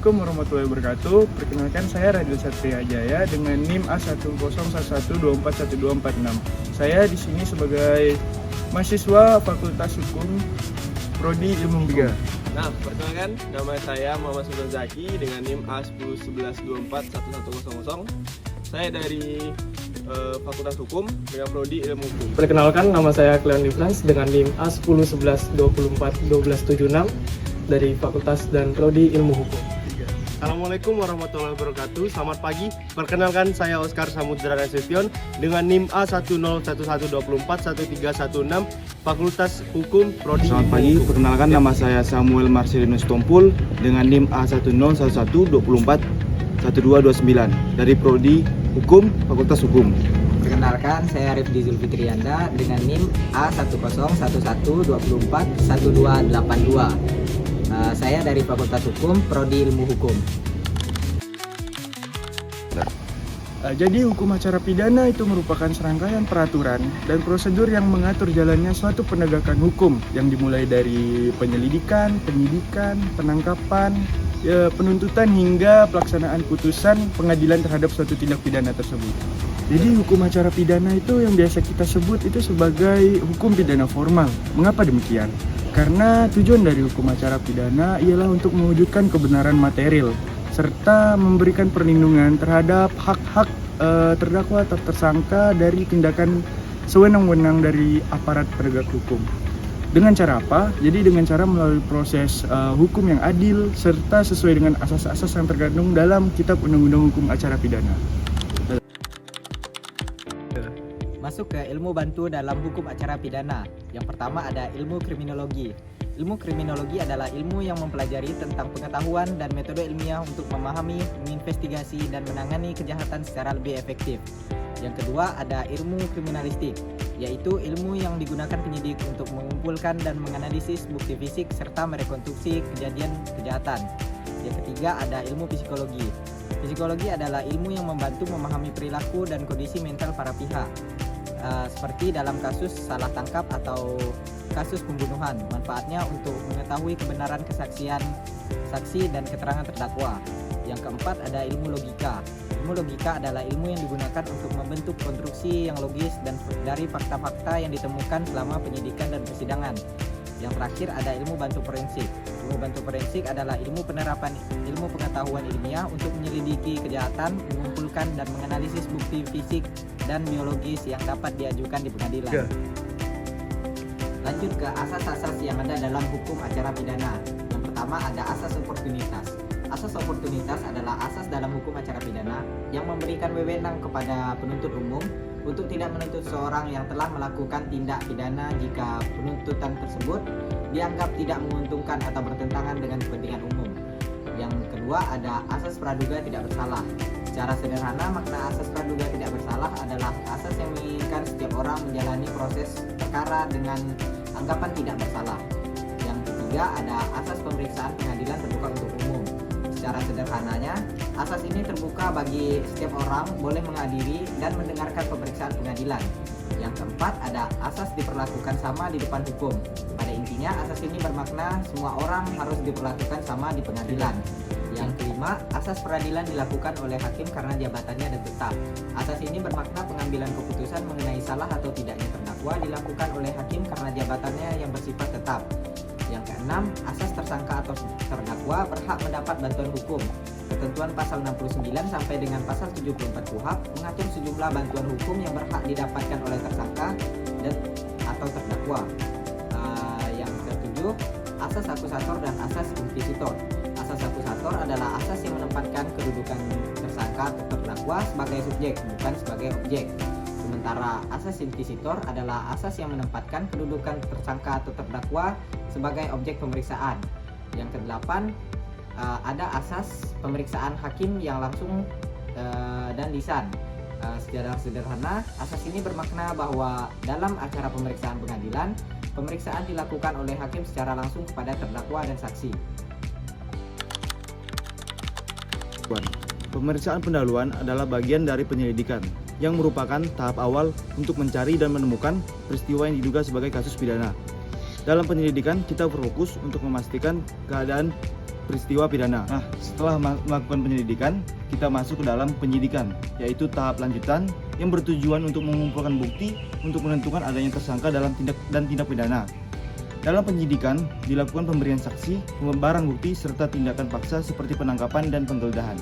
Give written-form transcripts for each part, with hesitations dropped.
Assalamualaikum warahmatullahi wabarakatuh. Perkenalkan saya Radil Satria Jaya dengan NIM A10111241246. Saya di sini sebagai mahasiswa Fakultas Hukum Prodi Ilmu Hukum. Nah, perkenalkan nama saya Muhammad Sultan Zaki dengan NIM A1011241100. Saya dari Fakultas Hukum dengan Prodi Ilmu Hukum. Perkenalkan, nama saya Cleon Frans dengan NIM A1011241276 dari Fakultas dan Prodi Ilmu Hukum. Assalamualaikum warahmatullahi wabarakatuh. Selamat pagi. Perkenalkan, saya Oscar Samudra Nasution dengan NIM A1011241316 Fakultas Hukum Prodi. Selamat pagi. Perkenalkan, nama saya Samuel Marcelinus Tompul dengan NIM A1011241229 dari Prodi Hukum Fakultas Hukum. Perkenalkan, saya Rifdi Zulfitrianda dengan NIM A1011241282. Saya dari Fakultas Hukum Prodi Ilmu Hukum. Jadi hukum acara pidana itu merupakan serangkaian peraturan dan prosedur yang mengatur jalannya suatu penegakan hukum yang dimulai dari penyelidikan, penyidikan, penangkapan, penuntutan hingga pelaksanaan putusan pengadilan terhadap suatu tindak pidana tersebut. Jadi hukum acara pidana itu yang biasa kita sebut itu sebagai hukum pidana formal. Mengapa demikian? Karena tujuan dari hukum acara pidana ialah untuk mewujudkan kebenaran material serta memberikan perlindungan terhadap hak-hak terdakwa atau tersangka dari tindakan sewenang-wenang dari aparat penegak hukum. Dengan cara apa? Jadi dengan cara melalui proses hukum yang adil serta sesuai dengan asas-asas yang terkandung dalam Kitab Undang-Undang Hukum Acara Pidana. Masuk ke ilmu bantu dalam hukum acara pidana. Yang pertama ada ilmu kriminologi. Ilmu kriminologi adalah ilmu yang mempelajari tentang pengetahuan dan metode ilmiah untuk memahami, menginvestigasi, dan menangani kejahatan secara lebih efektif. Yang kedua ada ilmu kriminalistik, yaitu ilmu yang digunakan penyidik untuk mengumpulkan dan menganalisis bukti fisik serta merekonstruksi kejadian kejahatan. Yang ketiga ada ilmu psikologi. Psikologi adalah ilmu yang membantu memahami perilaku dan kondisi mental para pihak. Seperti dalam kasus salah tangkap atau kasus pembunuhan. Manfaatnya untuk mengetahui kebenaran kesaksian saksi dan keterangan terdakwa. Yang keempat ada ilmu logika. Ilmu logika adalah ilmu yang digunakan untuk membentuk konstruksi yang logis dan dari fakta-fakta yang ditemukan selama penyidikan dan persidangan. Yang terakhir ada ilmu bantu forensik. Ilmu bantu forensik adalah ilmu penerapan ilmu pengetahuan ilmiah untuk menyelidiki kejahatan, mengumpulkan dan menganalisis bukti fisik dan biologis yang dapat diajukan di pengadilan. Lanjut ke asas-asas yang ada dalam hukum acara pidana. Yang pertama ada asas oportunitas. Asas oportunitas adalah asas dalam hukum acara pidana yang memberikan wewenang kepada penuntut umum untuk tidak menuntut seorang yang telah melakukan tindak pidana jika penuntutan tersebut dianggap tidak menguntungkan atau bertentangan dengan kepentingan umum. Yang kedua ada asas praduga tidak bersalah. Secara sederhana, makna asas praduga tidak bersalah adalah asas yang menginginkan setiap orang menjalani proses perkara dengan anggapan tidak bersalah. Yang ketiga ada asas pemeriksaan pengadilan terbuka untuk umum. Secara sederhananya, asas ini terbuka bagi setiap orang boleh menghadiri dan mendengarkan pemeriksaan pengadilan. Yang keempat ada asas diperlakukan sama di depan hukum. Pada intinya, asas ini bermakna semua orang harus diperlakukan sama di pengadilan. Yang kelima, asas peradilan dilakukan oleh hakim karena jabatannya dan tetap. Asas ini bermakna pengambilan keputusan mengenai salah atau tidaknya terdakwa dilakukan oleh hakim karena jabatannya yang bersifat tetap. Yang keenam, asas tersangka atau terdakwa berhak mendapat bantuan hukum. Ketentuan pasal 69 sampai dengan pasal 74 KUHP mengatur sejumlah bantuan hukum yang berhak didapatkan oleh tersangka dan atau terdakwa. Yang ketujuh, asas akusator dan asas inquisitor. Asas akusator adalah asas yang menempatkan kedudukan tersangka atau terdakwa sebagai subjek, bukan sebagai objek. Sementara asas inquisitor adalah asas yang menempatkan kedudukan tersangka atau terdakwa sebagai objek pemeriksaan. Yang kedelapan, ada asas pemeriksaan hakim yang langsung dan lisan. Secara sederhana, asas ini bermakna bahwa dalam acara pemeriksaan pengadilan, pemeriksaan dilakukan oleh hakim secara langsung kepada terdakwa dan saksi. Pemeriksaan pendahuluan adalah bagian dari penyelidikan yang merupakan tahap awal untuk mencari dan menemukan peristiwa yang diduga sebagai kasus pidana. Dalam penyelidikan, kita berfokus untuk memastikan keadaan peristiwa pidana. Nah, setelah melakukan penyelidikan, kita masuk ke dalam penyidikan, yaitu tahap lanjutan yang bertujuan untuk mengumpulkan bukti untuk menentukan adanya tersangka dalam tindak pidana. Dalam penyidikan, dilakukan pemberian saksi, barang bukti, serta tindakan paksa seperti penangkapan dan penggeledahan.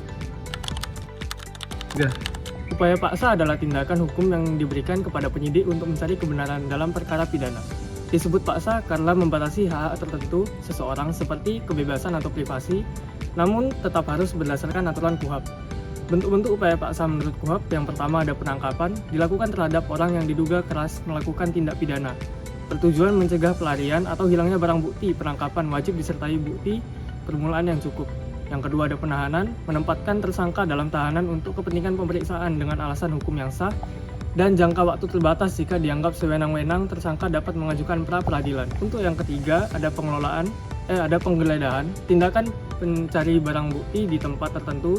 Upaya paksa adalah tindakan hukum yang diberikan kepada penyidik untuk mencari kebenaran dalam perkara pidana. Disebut paksa karena membatasi hak tertentu seseorang seperti kebebasan atau privasi, namun tetap harus berdasarkan aturan KUHP. Bentuk-bentuk upaya paksa menurut KUHP yang pertama ada penangkapan, dilakukan terhadap orang yang diduga keras melakukan tindak pidana. Bertujuan mencegah pelarian atau hilangnya barang bukti. Penangkapan wajib disertai bukti permulaan yang cukup. Yang kedua ada penahanan, menempatkan tersangka dalam tahanan untuk kepentingan pemeriksaan dengan alasan hukum yang sah dan jangka waktu terbatas jika dianggap sewenang-wenang tersangka dapat mengajukan pra-peradilan. Untuk yang ketiga ada penggeledahan, tindakan mencari barang bukti di tempat tertentu,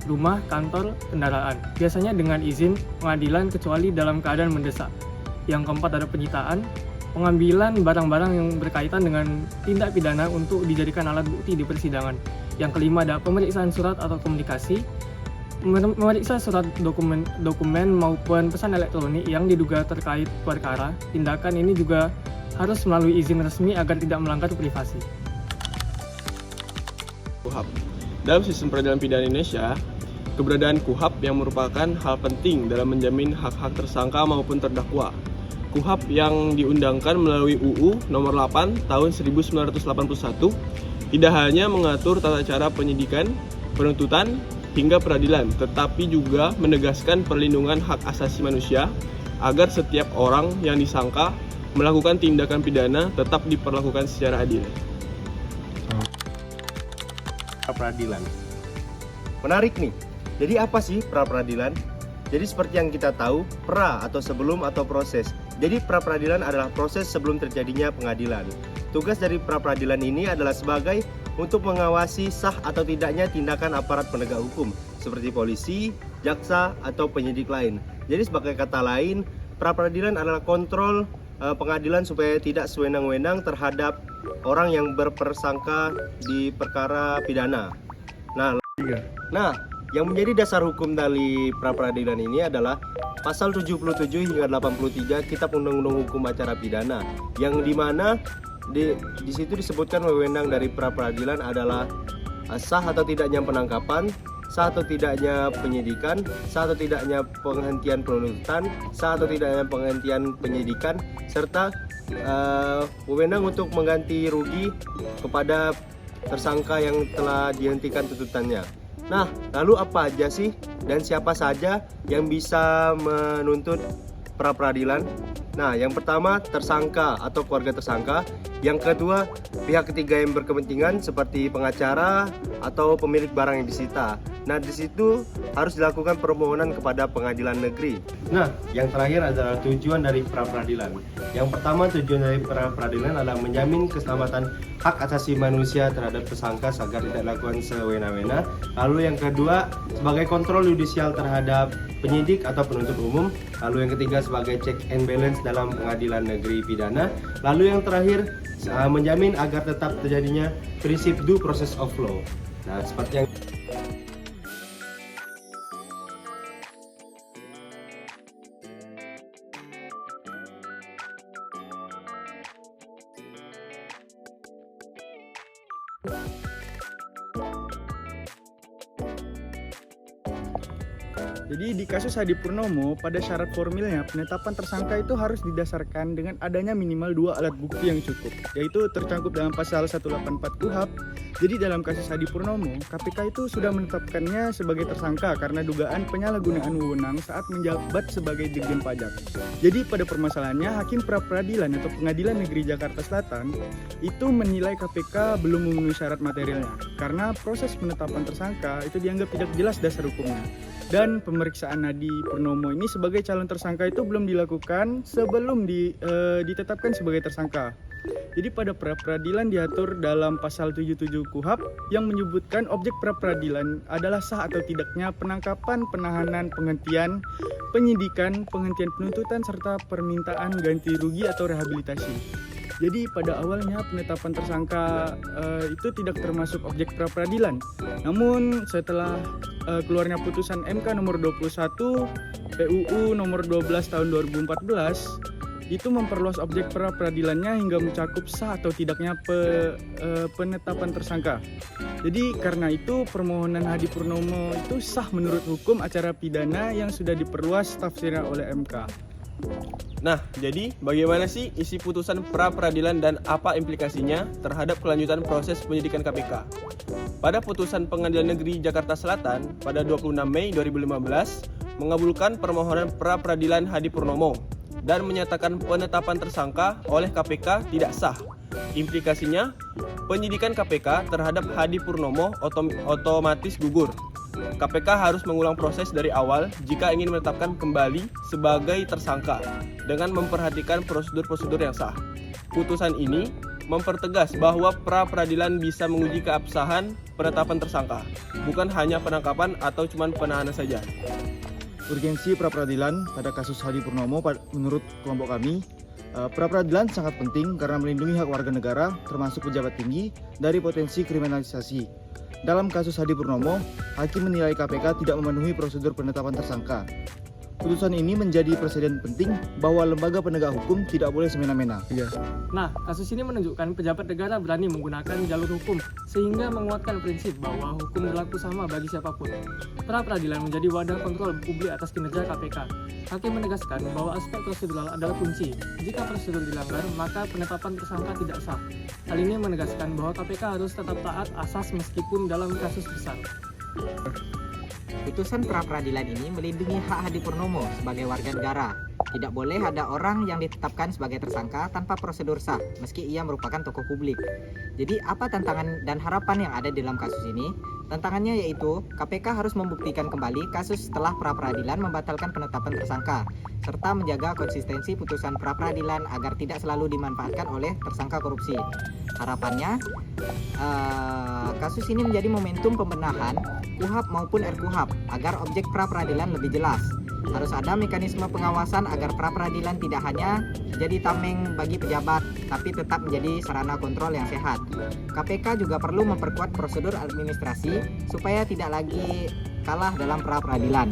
rumah, kantor, kendaraan. Biasanya dengan izin pengadilan kecuali dalam keadaan mendesak. Yang keempat ada penyitaan, pengambilan barang-barang yang berkaitan dengan tindak pidana untuk dijadikan alat bukti di persidangan. Yang kelima ada pemeriksaan surat atau komunikasi, memeriksa surat dokumen maupun pesan elektronik yang diduga terkait perkara. Tindakan ini juga harus melalui izin resmi agar tidak melanggar privasi. KUHP. Dalam sistem peradilan pidana Indonesia, keberadaan KUHP yang merupakan hal penting dalam menjamin hak-hak tersangka maupun terdakwa. KUHP yang diundangkan melalui UU Nomor 8 Tahun 1981 tidak hanya mengatur tata cara penyidikan, penuntutan, hingga peradilan, tetapi juga menegaskan perlindungan hak asasi manusia agar setiap orang yang disangka melakukan tindakan pidana tetap diperlakukan secara adil. Pra-peradilan. Menarik nih. Jadi apa sih pra-peradilan? Jadi seperti yang kita tahu, pra atau sebelum atau proses. Jadi pra-peradilan adalah proses sebelum terjadinya pengadilan. Tugas dari pra-peradilan ini adalah sebagai untuk mengawasi sah atau tidaknya tindakan aparat penegak hukum seperti polisi, jaksa, atau penyidik lain. Jadi sebagai kata lain, pra-peradilan adalah kontrol pengadilan supaya tidak sewenang-wenang terhadap orang yang berpersangka di perkara pidana. Nah, yang menjadi dasar hukum dari pra-peradilan ini adalah pasal 77 hingga 83 Kitab Undang-Undang Hukum Acara Pidana, yang dimana di situ disebutkan wewenang dari pra-peradilan adalah sah atau tidaknya penangkapan, sah atau tidaknya penyidikan, sah atau tidaknya penghentian penuntutan, sah atau tidaknya penghentian penyidikan, serta wewenang untuk mengganti rugi kepada tersangka yang telah dihentikan tuntutannya. Nah, lalu apa aja sih dan siapa saja yang bisa menuntut pra-peradilan? Nah, yang pertama tersangka atau keluarga tersangka. Yang kedua, pihak ketiga yang berkepentingan seperti pengacara atau pemilik barang yang disita. Nah, di situ harus dilakukan permohonan kepada pengadilan negeri. Nah, yang terakhir adalah tujuan dari pra-peradilan. Yang pertama, tujuan dari pra-peradilan adalah menjamin keselamatan hak asasi manusia terhadap tersangka agar tidak dilakukan sewena-wena. Lalu yang kedua, sebagai kontrol yudisial terhadap penyidik atau penuntut umum. Lalu yang ketiga, sebagai check and balance dalam pengadilan negeri pidana. Lalu yang terakhir, menjamin agar tetap terjadinya prinsip due process of law. Nah, seperti yang Jadi di kasus Hadi Purnomo, pada syarat formilnya penetapan tersangka itu harus didasarkan dengan adanya minimal 2 alat bukti yang cukup, yaitu tercantum dalam pasal 184 KUHP. Jadi dalam kasus Hadi Purnomo, KPK itu sudah menetapkannya sebagai tersangka karena dugaan penyalahgunaan wewenang saat menjabat sebagai Dirjen Pajak. Jadi pada permasalahannya, Hakim Pra-peradilan atau Pengadilan Negeri Jakarta Selatan itu menilai KPK belum memenuhi syarat materialnya karena proses penetapan tersangka itu dianggap tidak jelas dasar hukumnya. Dan pemeriksaan Hadi Purnomo ini sebagai calon tersangka itu belum dilakukan sebelum ditetapkan sebagai tersangka. Jadi pada pra-peradilan diatur dalam pasal 77 KUHP yang menyebutkan objek pra-peradilan adalah sah atau tidaknya penangkapan, penahanan, penghentian, penyidikan, penghentian penuntutan, serta permintaan ganti rugi atau rehabilitasi. Jadi pada awalnya penetapan tersangka itu tidak termasuk objek pra peradilan. Namun setelah keluarnya putusan MK nomor 21 PUU nomor 12 tahun 2014 itu memperluas objek pra peradilannya hingga mencakup sah atau tidaknya penetapan tersangka. Jadi karena itu permohonan Hadi Purnomo itu sah menurut hukum acara pidana yang sudah diperluas tafsirnya oleh MK. Nah, jadi bagaimana sih isi putusan pra peradilan dan apa implikasinya terhadap kelanjutan proses penyidikan KPK? Pada putusan Pengadilan Negeri Jakarta Selatan pada 26 Mei 2015 mengabulkan permohonan pra peradilan Hadi Purnomo dan menyatakan penetapan tersangka oleh KPK tidak sah. Implikasinya, penyidikan KPK terhadap Hadi Purnomo otomatis gugur. KPK harus mengulang proses dari awal jika ingin menetapkan kembali sebagai tersangka dengan memperhatikan prosedur-prosedur yang sah. Putusan ini mempertegas bahwa pra peradilan bisa menguji keabsahan penetapan tersangka, bukan hanya penangkapan atau cuma penahanan saja. Urgensi pra-peradilan pada kasus Hadi Purnomo menurut kelompok kami, pra-peradilan sangat penting karena melindungi hak warga negara termasuk pejabat tinggi dari potensi kriminalisasi. Dalam kasus Hadi Purnomo, hakim menilai KPK tidak memenuhi prosedur penetapan tersangka. Putusan ini menjadi presiden penting bahwa lembaga penegak hukum tidak boleh semena-mena. Nah, kasus ini menunjukkan pejabat negara berani menggunakan jalur hukum sehingga menguatkan prinsip bahwa hukum berlaku sama bagi siapapun. Pra peradilan menjadi wadah kontrol publik atas kinerja KPK. Hakim menegaskan bahwa aspek prosedural adalah kunci. Jika prosedur dilanggar, maka penetapan tersangka tidak sah. Hal ini menegaskan bahwa KPK harus tetap taat asas meskipun dalam kasus besar. Putusan pra-peradilan ini melindungi hak Hadi Purnomo sebagai warga negara. Tidak boleh ada orang yang ditetapkan sebagai tersangka tanpa prosedur sah, meski ia merupakan tokoh publik. Jadi apa tantangan dan harapan yang ada di dalam kasus ini? Tantangannya yaitu KPK harus membuktikan kembali kasus setelah pra-peradilan membatalkan penetapan tersangka, serta menjaga konsistensi putusan pra-peradilan agar tidak selalu dimanfaatkan oleh tersangka korupsi. Harapannya, kasus ini menjadi momentum pembenahan KUHP maupun RKUHP agar objek pra-peradilan lebih jelas. Harus ada mekanisme pengawasan agar pra-peradilan tidak hanya jadi tameng bagi pejabat, tapi tetap menjadi sarana kontrol yang sehat. KPK juga perlu memperkuat prosedur administrasi supaya tidak lagi kalah dalam pra-peradilan.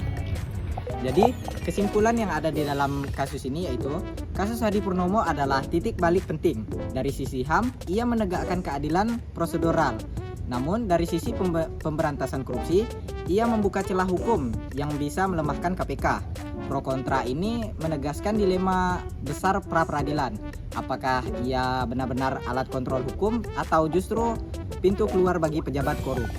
Jadi, kesimpulan yang ada di dalam kasus ini yaitu kasus Hadi Purnomo adalah titik balik penting. Dari sisi HAM, ia menegakkan keadilan prosedural. Namun dari sisi pemberantasan korupsi, ia membuka celah hukum yang bisa melemahkan KPK. Pro kontra ini menegaskan dilema besar pra-peradilan. Apakah ia benar-benar alat kontrol hukum atau justru pintu keluar bagi pejabat korup?